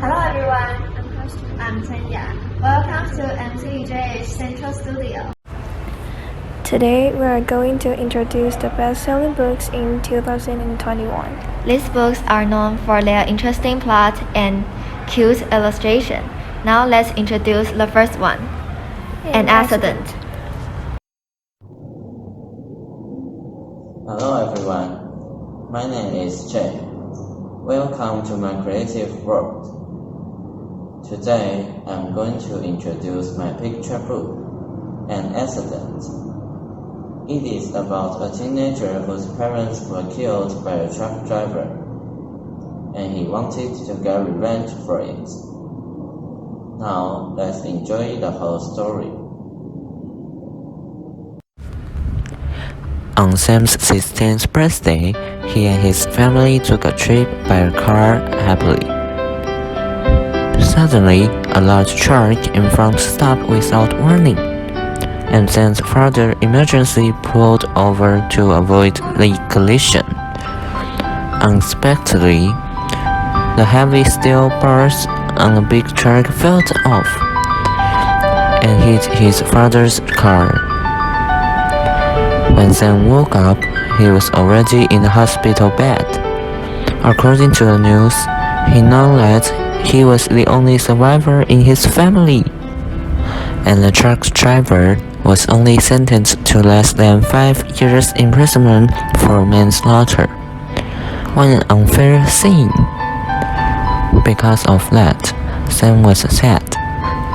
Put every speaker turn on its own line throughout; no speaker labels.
Hello everyone, I'm Tanya. Welcome to MCEJ's Central Studio.
Today we are going to introduce the best-selling books in 2021.
These books are known for their interesting plot and cute illustration. Now let's introduce the first one, An Accident.
Hello everyone, my name is Jay. Welcome to my creative world. Today I'm going to introduce my picture book, An Accident. It is about a teenager whose parents were killed by a truck driver, and he wanted to get revenge for it. Now let's enjoy the whole story.
On Sam's 16th birthday, he and his family took a trip by car happily. Suddenly, a large truck in front stopped without warning, and Sam's father emergency pulled over to avoid the collision. Unexpectedly, the heavy steel bars on the big truck fell off and hit his father's car. When Sam woke up, he was already in the hospital bed. According to the news, he knew that he was the only survivor in his family, and the truck driver was only sentenced to less than 5 years imprisonment for manslaughter. What an unfair scene! Because of that, Sam was sad,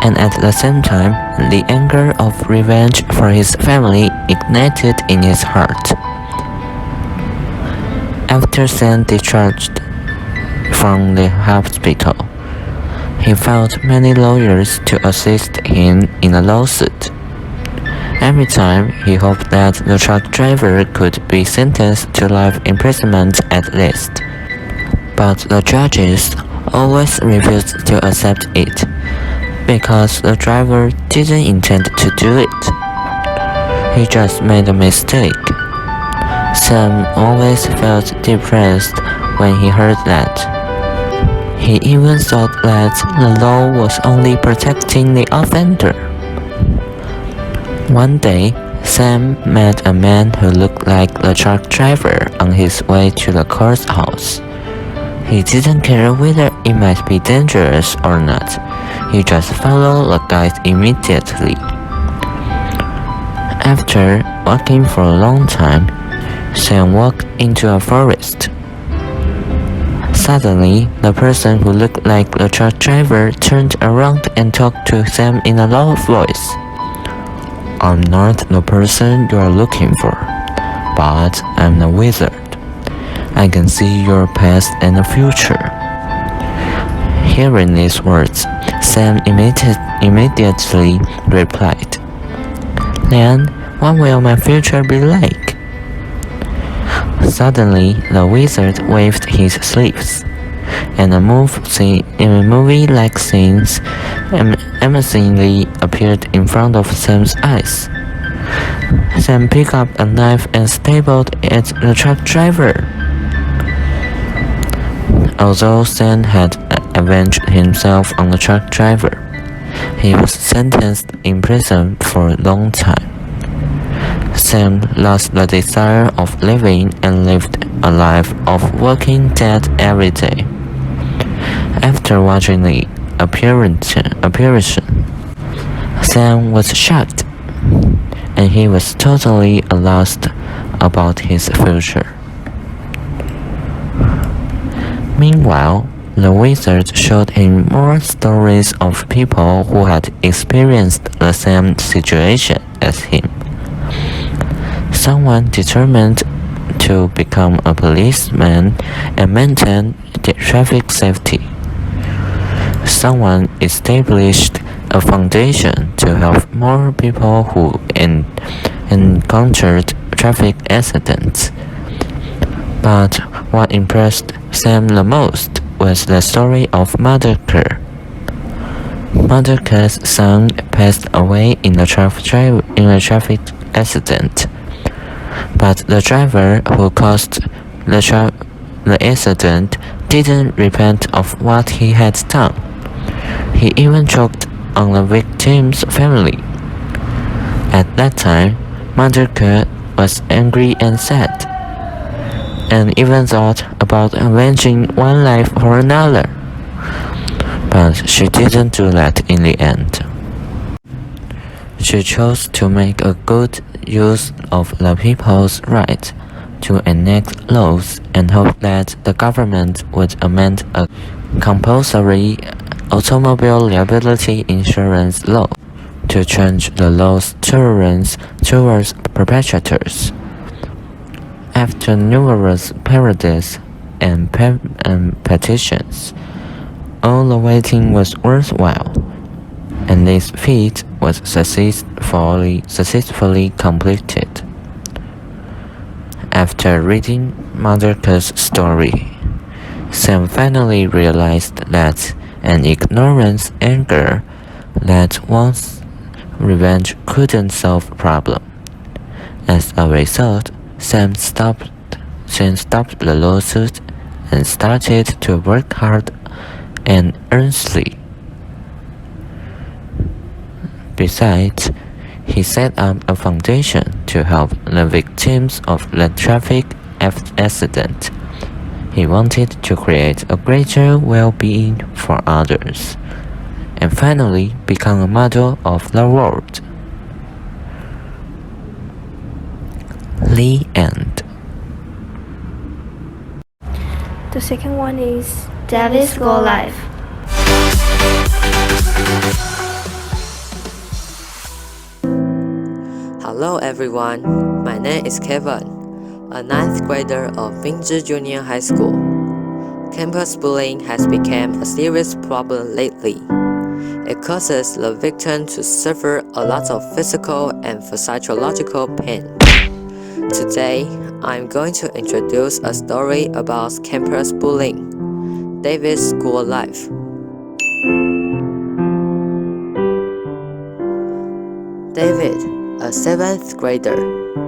and at the same time, the anger of revenge for his family ignited in his heart. After Sam discharged from the hospital, he found many lawyers to assist him in a lawsuit. Every time, he hoped that the truck driver could be sentenced to life imprisonment at least. But the judges always refused to accept it, because the driver didn't intend to do it. He just made a mistake. Sam always felt depressed when he heard that. He even thought that the law was only protecting the offender. One day, Sam met a man who looked like the truck driver on his way to the courthouse. He didn't care whether it might be dangerous or not. He just followed the guide immediately. After walking for a long time, Sam walked into a forest. Suddenly, the person who looked like the truck driver turned around and talked to Sam in a loud voice. "I'm not the person you are looking for, but I'm the wizard. I can see your past and the future." Hearing these words, Sam immediately replied, "Then, what will my future be like?" Suddenly, the wizard waved his sleeves, and a movie-like scenes amazingly appeared in front of Sam's eyes. Sam picked up a knife and stabbed at the truck driver. Although Sam had avenged himself on the truck driver, he was sentenced in prison for a long time. Sam lost the desire of living and lived a life of working dead every day. After watching the apparition, Sam was shocked, and he was totally lost about his future. Meanwhile, the wizard showed him more stories of people who had experienced the same situation as him. Someone determined to become a policeman and maintain the traffic safety. Someone established a foundation to help more people who encountered traffic accidents. But what impressed Sam the most was the story of Mother Kerr. Mother Kerr's son passed away in a traffic accident, but the driver who caused the accident didn't repent of what he had done. He even joked on the victim's family. At that time, Mother Kurt was angry and sad, and even thought about avenging one life for another. But she didn't do that in the end. She chose to make a good use of the people's right to enact laws and hope that the government would amend a compulsory automobile liability insurance law to change the law's tolerance towards perpetrators. After numerous parodies and petitions, all the waiting was worthwhile, and this feat was successfully completed. After reading Mother Kurt's story, Sam finally realized that an ignorant anger that wants revenge couldn't solve the problem. As a result, Sam stopped the lawsuit and started to work hard and earnestly. Besides, he set up a foundation to help the victims of the traffic accident. He wanted to create a greater well-being for others, and finally become a model of the world. The end.
The second one is
David's School Life.
Hello everyone, my name is Kevin, a 9th grader of Bingzhi Junior High School. Campus bullying has become a serious problem lately. It causes the victim to suffer a lot of physical and psychological pain. Today, I'm going to introduce a story about campus bullying, David's School Life. David, a 7th grader,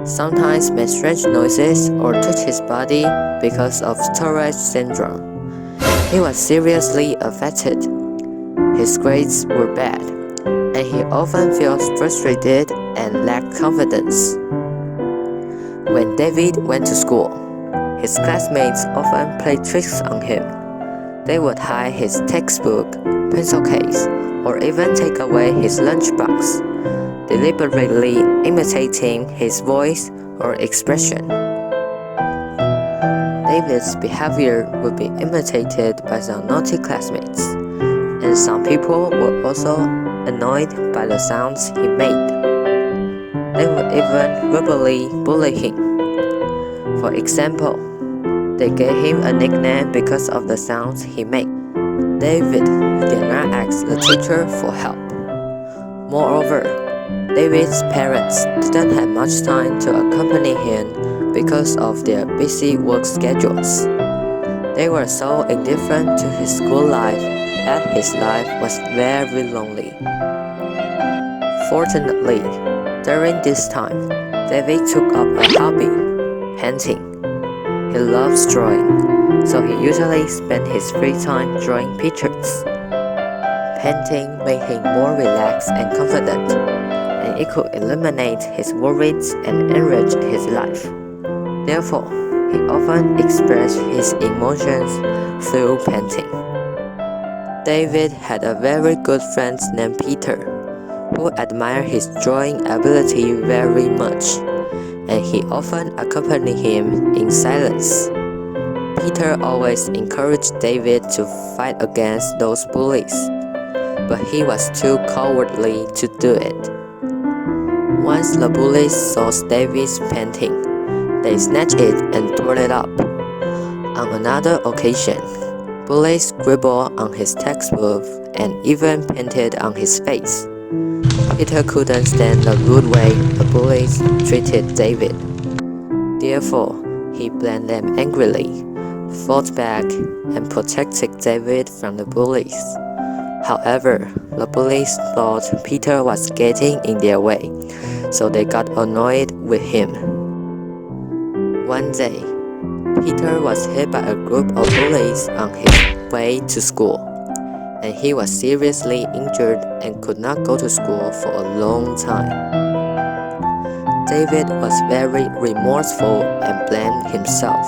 sometimes makes strange noises or touches his body because of Tourette syndrome. He was seriously affected. His grades were bad, and he often feels frustrated and lacked confidence. When David went to school, his classmates often played tricks on him. They would hide his textbook, pencil case, or even take away his lunchbox, deliberately imitating his voice or expression. David's behavior would be imitated by some naughty classmates, and some people were also annoyed by the sounds he made. They would even verbally bully him. For example, they gave him a nickname because of the sounds he made. David did not ask the teacher for help. Moreover, David's parents didn't have much time to accompany him because of their busy work schedules. They were so indifferent to his school life that his life was very lonely. Fortunately, during this time, David took up a hobby, painting. He loves drawing, so he usually spent his free time drawing pictures. Painting made him more relaxed and confident, and it could eliminate his worries and enrich his life. Therefore, he often expressed his emotions through painting. David had a very good friend named Peter, who admired his drawing ability very much, and he often accompanied him in silence. Peter always encouraged David to fight against those bullies, but he was too cowardly to do it. Once the bullies saw David's painting, they snatched it and tore it up. On another occasion, bullies scribbled on his textbook and even painted on his face. Peter couldn't stand the rude way the bullies treated David. Therefore, he blamed them angrily, fought back, and protected David from the bullies. However, the bullies thought Peter was getting in their way, so they got annoyed with him. One day, Peter was hit by a group of bullies on his way to school, and he was seriously injured and could not go to school for a long time. David was very remorseful and blamed himself.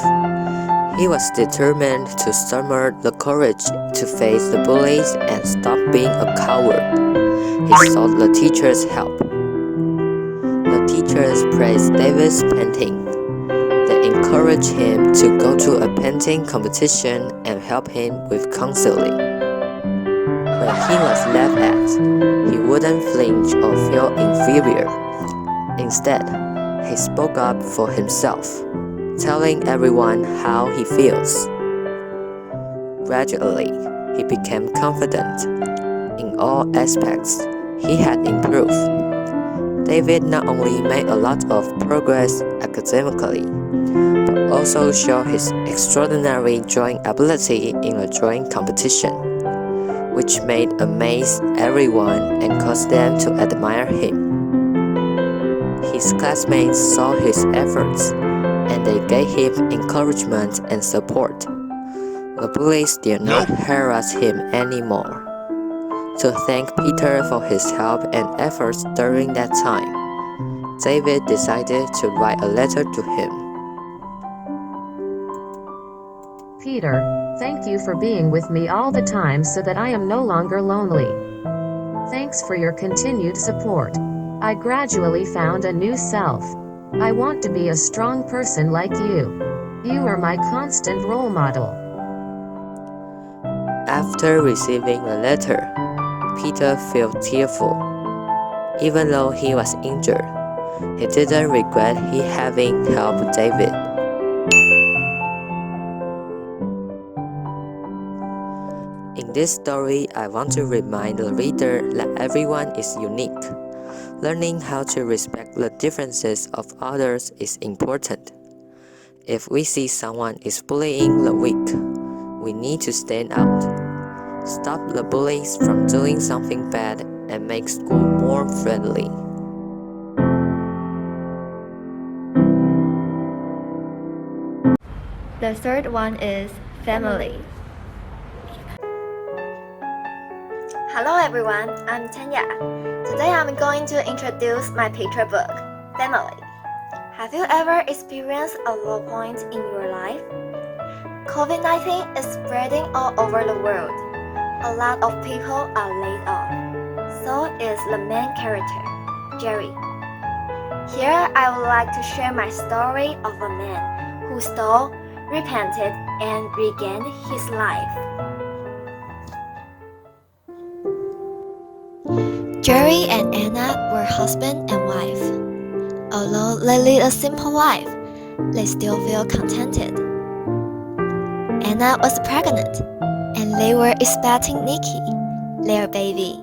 He was determined to summon the courage to face the bullies and stop being a coward. He sought the teacher's help. The teachers praised David's painting. They encouraged him to go to a painting competition and help him with counseling. When he was laughed at, he wouldn't flinch or feel inferior. Instead, he spoke up for himself, telling everyone how he feels. Gradually, he became confident. In all aspects, he had improved. David not only made a lot of progress academically, but also showed his extraordinary drawing ability in a drawing competition, which made amazed everyone and caused them to admire him. His classmates saw his efforts, and they gave him encouragement and support. The bullies did not harass him anymore. To thank Peter for his help and efforts during that time, David decided to write a letter to him.
Peter, thank you for being with me all the time so that I am no longer lonely. Thanks for your continued support. I gradually found a new self. I want to be a strong person like you. You are my constant role model. After receiving the letter, Peter felt tearful. Even though he was injured, he didn't regret having helped David. In this story, I want to remind the reader that everyone is unique. Learning how to respect the differences of others is important. If we see someone is bullying the weak, we need to stand out. Stop the bullies from doing something bad and make school more friendly.
The third one is family.
Hello everyone, I'm Tanya. Today I'm going to introduce my picture book, Family. Have you ever experienced a low point in your life? COVID-19 is spreading all over the world. A lot of people are laid off. So is the main character, Jerry. Here I would like to share my story of a man who stole, repented, and regained his life.
Jerry and Anna were husband and wife. Although they lead a simple life, they still feel contented. Anna was pregnant, and they were expecting Nikki, their baby.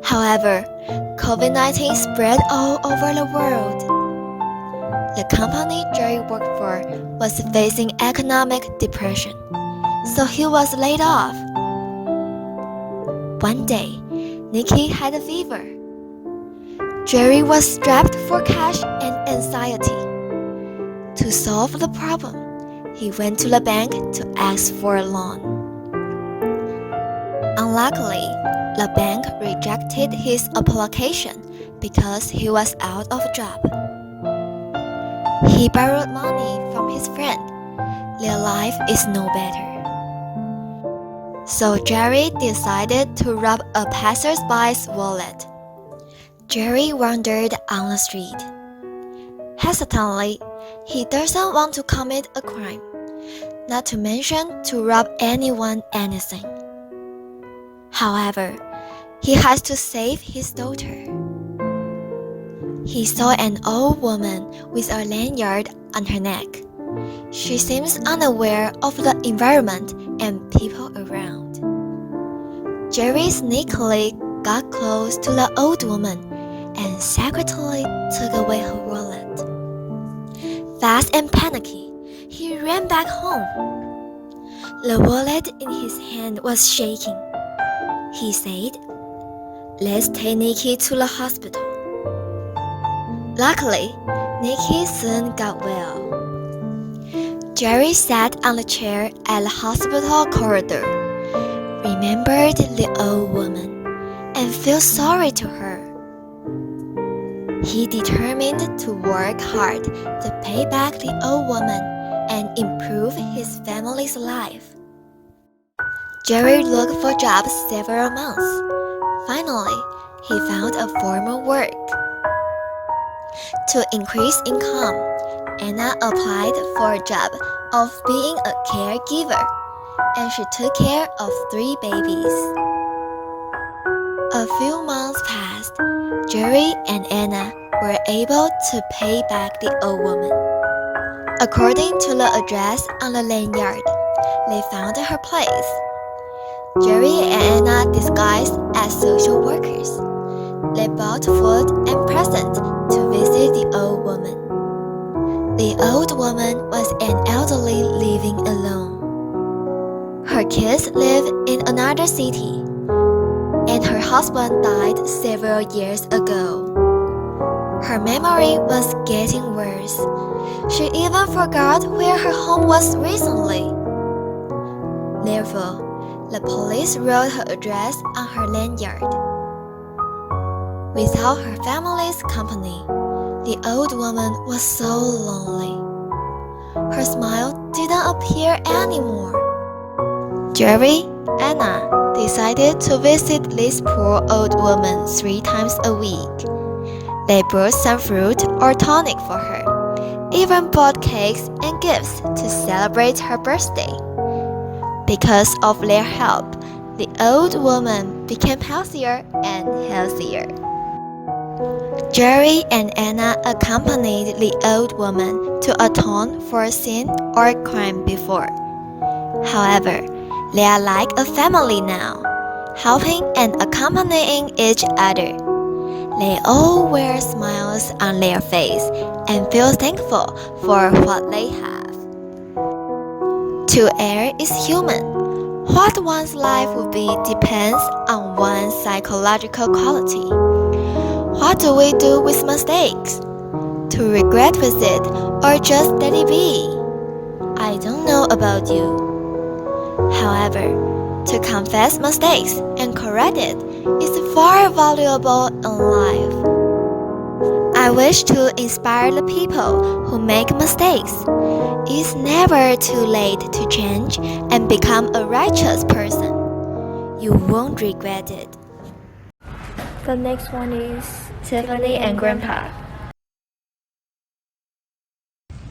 However, COVID-19 spread all over the world. The company Jerry worked for was facing economic depression, so he was laid off. One day, Nikki had a fever. Jerry was strapped for cash and anxiety. To solve the problem, he went to the bank to ask for a loan. Unluckily, the bank rejected his application because he was out of a job. He borrowed money from his friend. Their life is no better. So Jerry decided to rob a passerby's wallet. Jerry wandered on the street. Hesitantly, he doesn't want to commit a crime, not to mention to rob anyone anything. However, he has to save his daughter. He saw an old woman with a lanyard on her neck. She seems unaware of the environment and people around. Jerry sneakily got close to the old woman and secretly took away her wallet. Fast and panicky, he ran back home. The wallet in his hand was shaking. He said, "Let's take Nikki to the hospital." Luckily, Nikki soon got well. Jerry sat on the chair at the hospital corridor, remembered the old woman, and felt sorry to her. He determined to work hard to pay back the old woman and improve his family's life. Jerry looked for jobs several months. Finally, he found a formal work. To increase income, Anna applied for a job of being a caregiver, and she took care of 3 babies. A few months passed. Jerry and Anna were able to pay back the old woman. According to the address on the lanyard, they found her place. Jerry and Anna disguised as social workers. They bought food and presents to visit the old woman. The old woman was an elderly living alone. Her kids lived in another city, and her husband died several years ago. Her memory was getting worse. She even forgot where her home was recently. Therefore, the police wrote her address on her lanyard. Without her family's company, the old woman was so lonely. Her smile didn't appear anymore. Jerry, Anna decided to visit this poor old woman 3 times a week. They brought some fruit or tonic for her, even bought cakes and gifts to celebrate her birthday. Because of their help, the old woman became healthier and healthier. Jerry and Anna accompanied the old woman to atone for a sin or crime before. However, they are like a family now, helping and accompanying each other. They all wear smiles on their face and feel thankful for what they have. To err is human. What one's life will be depends on one's psychological quality. What do we do with mistakes? To regret with it or just let it be? I don't know about you. However, to confess mistakes and correct it is far valuable in life. I wish to inspire the people who make mistakes. It's never too late to change and become a righteous person. You won't regret it.
The next one is
Tiffany and Grandpa.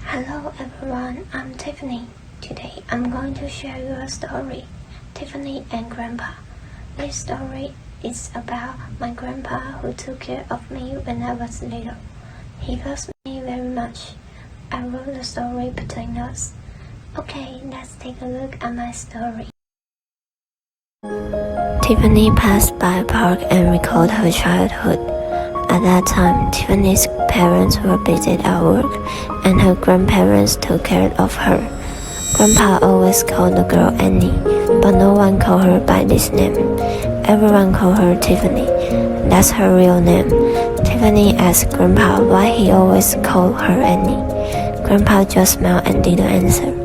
Hello everyone, I'm Tiffany. Today I'm going to share you a story, Tiffany and Grandpa. This story is about my grandpa who took care of me when I was little. He loves me very much. I wrote the story between us. Okay, let's take a look at my story.
Tiffany passed by a park and recalled her childhood. At that time, Tiffany's parents were busy at work, and her grandparents took care of her. Grandpa always called the girl Annie, but no one called her by this name. Everyone called her Tiffany. That's her real name. Tiffany asked Grandpa why he always called her Annie. Grandpa just smiled and didn't answer.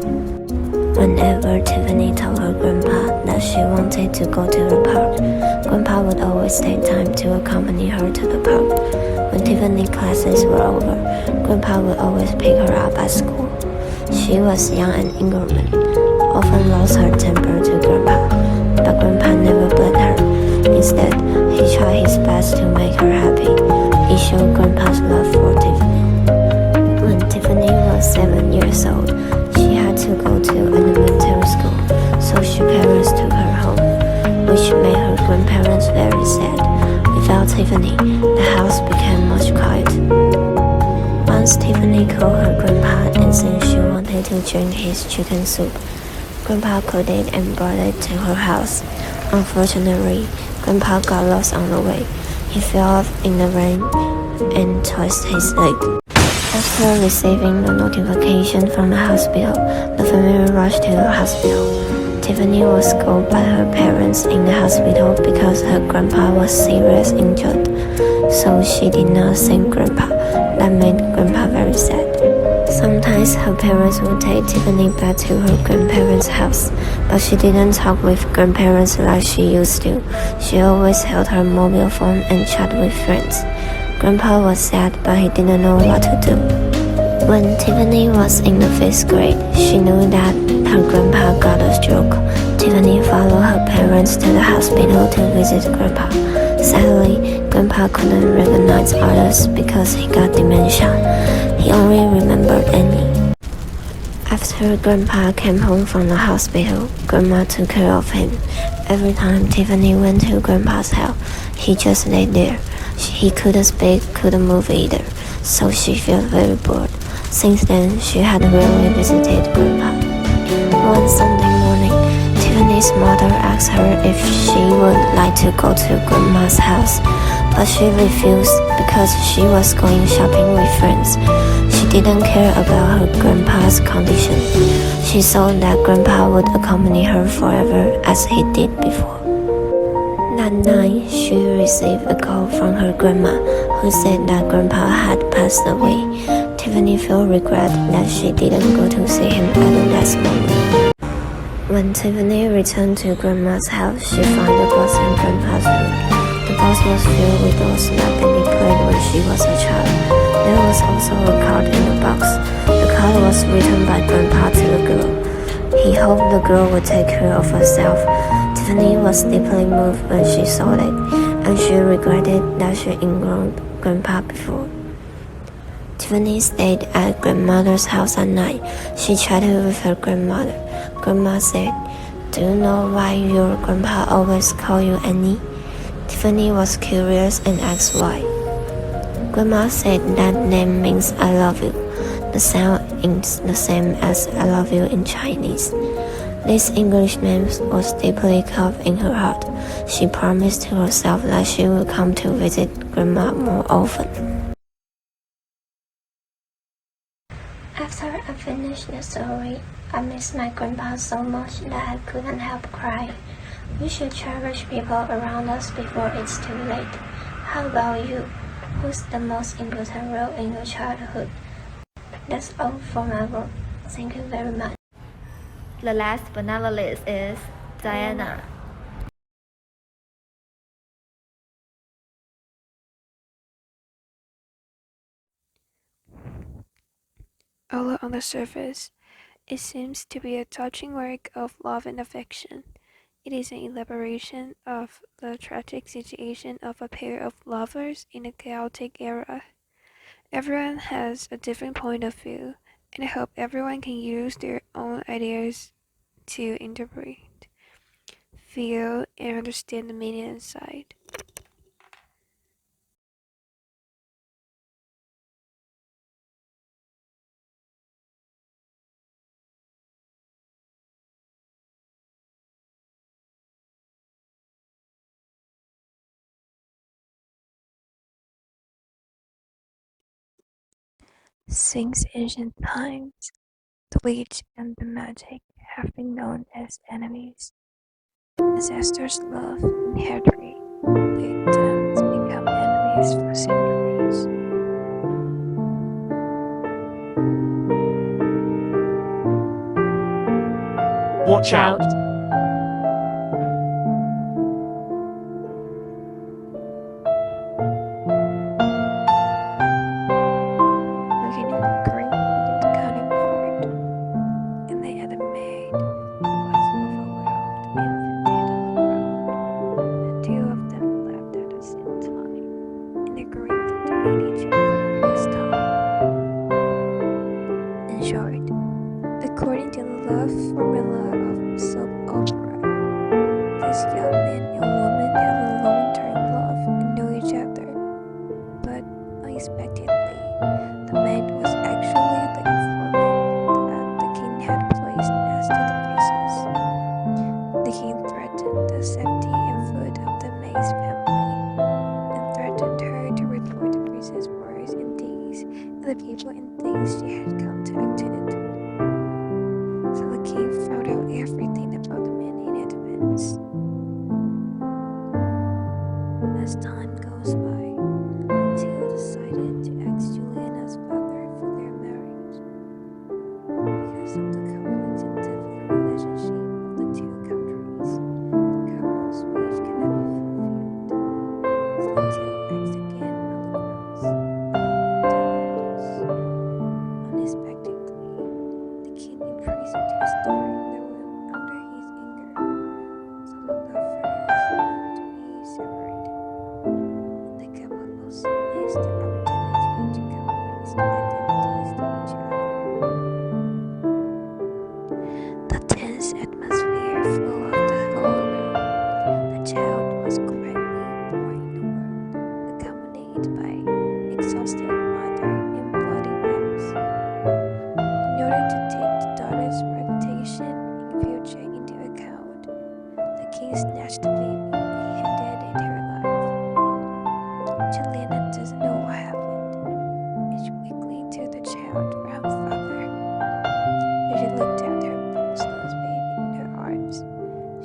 Whenever Tiffany told her grandpa that she wanted to go to the park, Grandpa would always take time to accompany her to the park. When Tiffany's classes were over, Grandpa would always pick her up at school. She was young and ignorant, often lost her temper to Grandpa, but Grandpa never blamed her. Instead, he tried his best to make her happy. He showed Grandpa's love for Tiffany. When Tiffany was 7 years old, she had to go to elementary school, so her parents took her home, which made her grandparents very sad. Without Tiffany, the house became much quiet. Once Tiffany called her grandpa and said she wanted to drink his chicken soup. Grandpa caught it and brought it to her house. Unfortunately, Grandpa got lost on the way. He fell off in the rain and twisted his leg. After receiving the notification from the hospital, the family rushed to the hospital. Tiffany was called by her parents in the hospital because her grandpa was seriously injured, so she did not thank Grandpa. That made Grandpa very sad. Sometimes her parents would take Tiffany back to her grandparents' house, but she didn't talk with grandparents like she used to. She always held her mobile phone and chatted with friends. Grandpa was sad, but he didn't know what to do. When Tiffany was in the 5th grade, she knew that her grandpa got a stroke. Tiffany followed her parents to the hospital to visit Grandpa. Sadly, Grandpa couldn't recognize others because he got dementia. He only remembered Annie. After Grandpa came home from the hospital, Grandma took care of him. Every time Tiffany went to Grandpa's house, he just lay there. He couldn't speak, couldn't move either, so she felt very bored. Since then, she had rarely visited Grandpa. One Sunday morning, Tiffany's mother asked her if she would like to go to Grandma's house, but she refused because she was going shopping with friends. She didn't care about her grandpa's condition. She thought that Grandpa would accompany her forever as he did before. That night, she received a call from her grandma, who said that Grandpa had passed away. Tiffany felt regret that she didn't go to see him at the last moment. When Tiffany returned to Grandma's house, she found a box in Grandpa's room. The box was filled with dolls that Annie played when she was a child. There was also a card in the box. The card was written by Grandpa to the girl. He hoped the girl would take care of herself. Tiffany was deeply moved when she saw it, and she regretted that she ignored Grandpa before. Tiffany stayed at grandmother's house at night. She chatted with her grandmother. Grandma said, "Do you know why your grandpa always call you Annie?" Tiffany was curious and asked why. Grandma said that name means I love you. The sound is the same as I love you in Chinese. This English name was deeply carved in her heart. She promised to herself that she would come to visit Grandma more often.
After I finished the story, I miss my grandpa so much that I couldn't help crying. We should cherish people around us before it's too late. How about you? Who's the most important role in your childhood? That's all for my work. Thank you very much.
The last but not the least is Diana.
Although on the surface, it seems to be a touching work of love and affection. It is an elaboration of the tragic situation of a pair of lovers in a chaotic era. Everyone has a different point of view, and I hope everyone can use their own ideas to interpret, feel, and understand the meaning inside. Since ancient times, the witch and the magic have been known as enemies. Ancestors' love and hatred lead them to become enemies for centuries.
Watch out!
Looking at the green into the cutting board, and they had a maid who was overwhelmed and fainted on the ground. The two of them left at the same time, and agreed to meet each other this time. In short, according to the love formula of soap opera, this young man and woman have a long-term love and know each other. But unexpectedly, the maid was actually the informant that the king had placed next to the princess. The king threatened the safety and food of the maid's family, and threatened her to report the princess' words and deeds and the people and things she had contacted. So the king found out everything about the man in advance. As time goes by, Matilda decided to ask Juliana's father for their marriage. snatched the baby and handed it her life. Juliana doesn't know what happened, and she quickly took the child from her father. As she looked at her pulseless baby in her arms,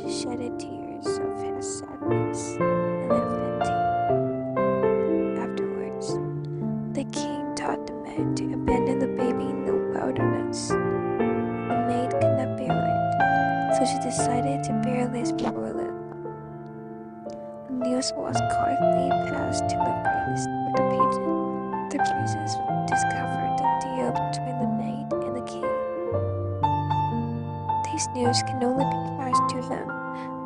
she shedded tears of her sadness and then fainted. Afterwards, the king taught the maid to abandon the baby in the wilderness. The maid could not bear it, so she decided to bear this poor little one. The news was quickly passed to the priest with the pigeon. The princess discovered the deal between the maid and the king. This news can only be passed to them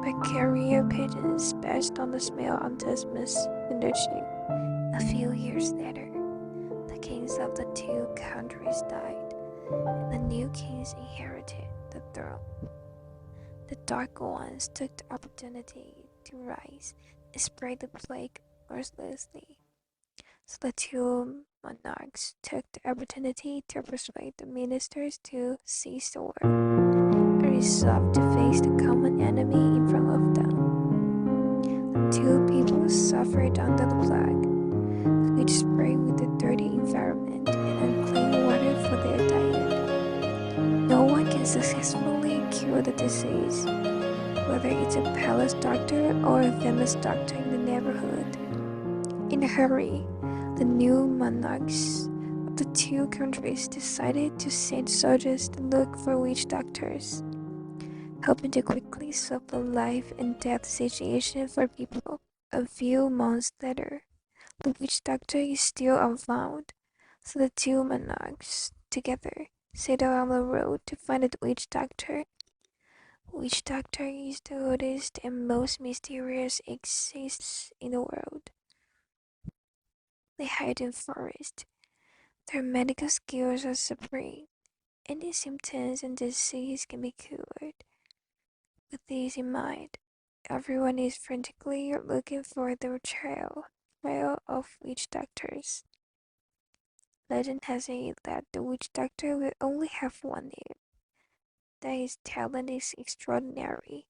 by carrier pigeons based on the smell on Christmas and their shape. A few years later, the kings of the two countries died, and the new kings inherited the throne. The Dark Ones took the opportunity to rise and spread the plague mercilessly. So the two monarchs took the opportunity to persuade the ministers to cease the war and resolved to face the common enemy in front of them. The two peoples suffered under the plague, which spread with the dirty environment and unclean water for their diet. No one can successfully cure the disease, whether it's a palace doctor or a famous doctor in the neighborhood. In a hurry, the new monarchs of the two countries decided to send soldiers to look for witch doctors, hoping to quickly solve the life and death situation for people. A few months later, the witch doctor is still unfound, so the two monarchs together set out on the road to find the witch doctor. Witch doctor is the oldest and most mysterious exists in the world. They hide in forest. Their medical skills are supreme. Any symptoms and disease can be cured. With this in mind, everyone is frantically looking for the trail of witch doctors. Legend has it that the witch doctor will only have one name, that his talent is extraordinary,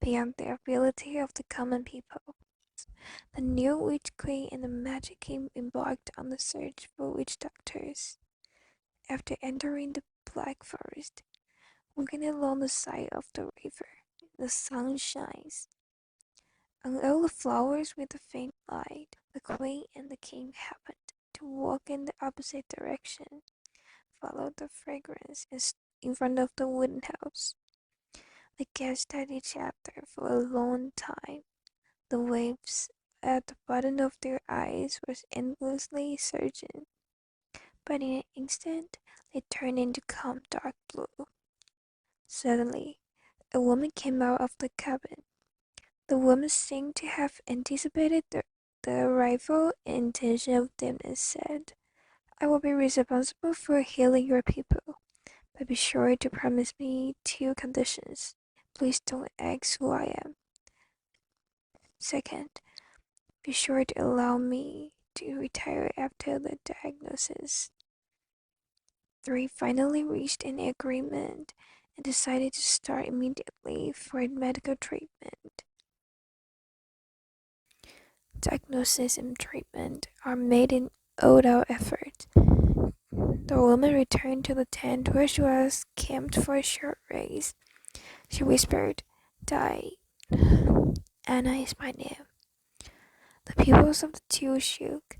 beyond the ability of the common people. The new witch queen and the magic king embarked on the search for witch doctors. After entering the black forest, walking along the side of the river, the sun shines on all the flowers with a faint light. The queen and the king happened to walk in the opposite direction, followed the fragrance in front of the wooden house. They gazed at each other for a long time. The waves at the bottom of their eyes was endlessly surging, but in an instant they turned into calm dark blue. Suddenly, a woman came out of the cabin. The woman seemed to have anticipated the arrival and intention of them and said, "I will be responsible for healing your people, but be sure to promise me 2 conditions. Please don't ask who I am. Second, be sure to allow me to retire after the diagnosis." 3 finally reached an agreement and decided to start immediately for medical treatment. Diagnosis and treatment are made in all-out effort. The woman returned to the tent where she was camped for a short rest. She whispered, "Die. Anna is my name." The pupils of the two shook,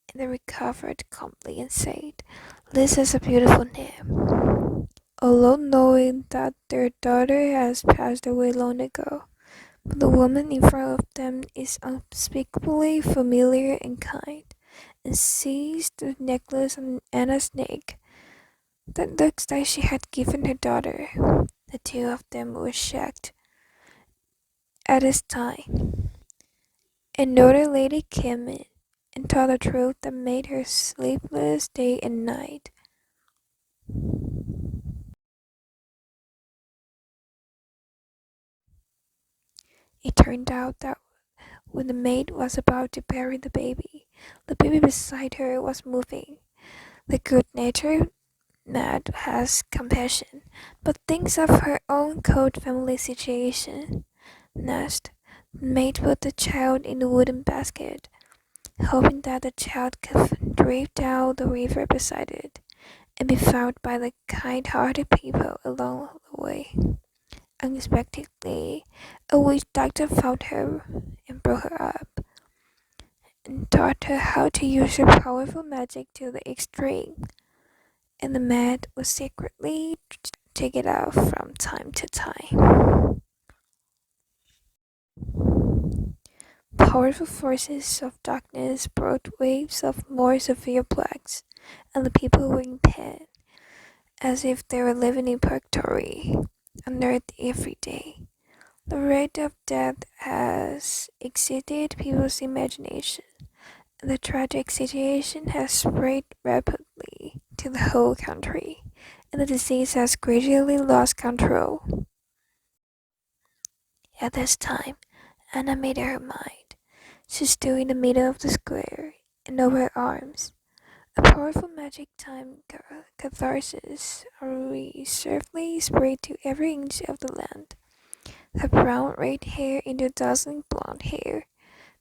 and they recovered calmly and said, "This is a beautiful name." Although knowing that their daughter has passed away long ago, the woman in front of them is unspeakably familiar and kind, and sees the necklace on Anna's neck that looks like she had given her daughter. The two of them were shocked. At this time, another lady came in and told the truth that made her sleepless day and night. It turned out that when the maid was about to bury the baby beside her was moving. The good-natured maid has compassion, but thinks of her own cold family situation. Next, and Mate put the child in the wooden basket, hoping that the child could drift down the river beside it and be found by the kind-hearted people along the way. Unexpectedly, a witch doctor found her and brought her up, and taught her how to use her powerful magic to the extreme, and the mat was secretly taken out from time to time. Powerful forces of darkness brought waves of more severe plagues, and the people were in pain, as if they were living in purgatory on earth every day. The rate of death has exceeded people's imagination, and the tragic situation has spread rapidly to the whole country, and the disease has gradually lost control. At this time, Anna made up her mind. She stood in the middle of the square, and over her arms, a powerful magic time catharsis swiftly spread to every inch of the land. Her brown red hair into dazzling blonde hair.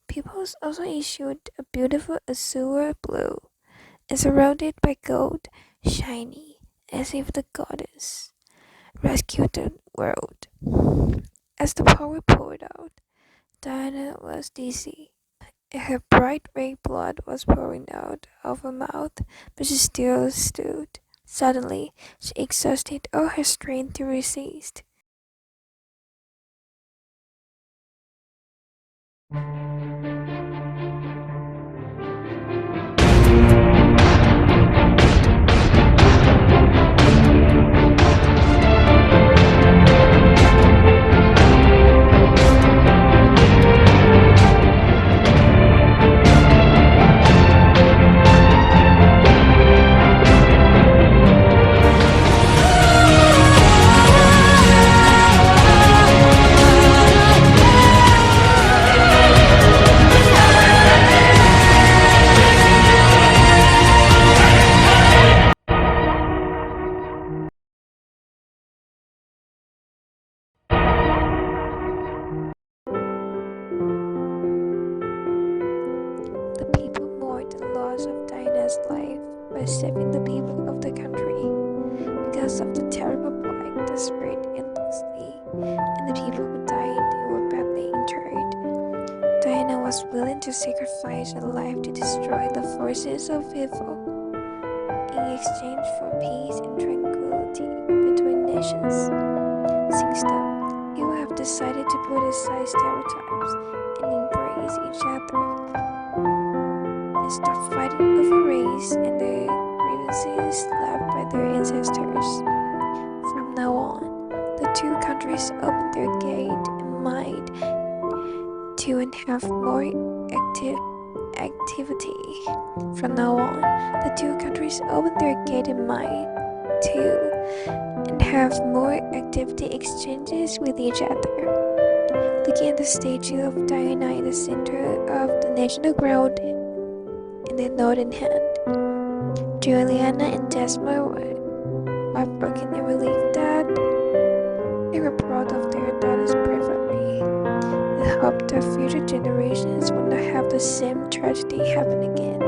Peoples also issued a beautiful azure blue, and surrounded by gold, shiny, as if the goddess rescued the world. As the power poured out, Diana was dizzy. Her bright red blood was pouring out of her mouth, but she still stood. Suddenly, she exhausted all her strength to resist. The people mourned the loss of Diana's life by saving the people of the country because of the terrible plague that spread endlessly, and the people who died were badly injured. Diana was willing to sacrifice her life to destroy the forces of evil in exchange for peace and tranquility between nations. Since then, you have decided to put aside stereotypes and embrace each other, and stop fighting over race and the grievances left by their ancestors. From now on, the two countries open their gate and mind to and have more activity. From now on, the two countries open their gate and mind to and have more activity exchanges with each other. Looking at the statue of Diana in the center of the national ground in the northern hand, Juliana and Jasmine were heartbroken and relieved that they were proud of their daughter's bravery, and hoped that future generations will not have the same tragedy happen again.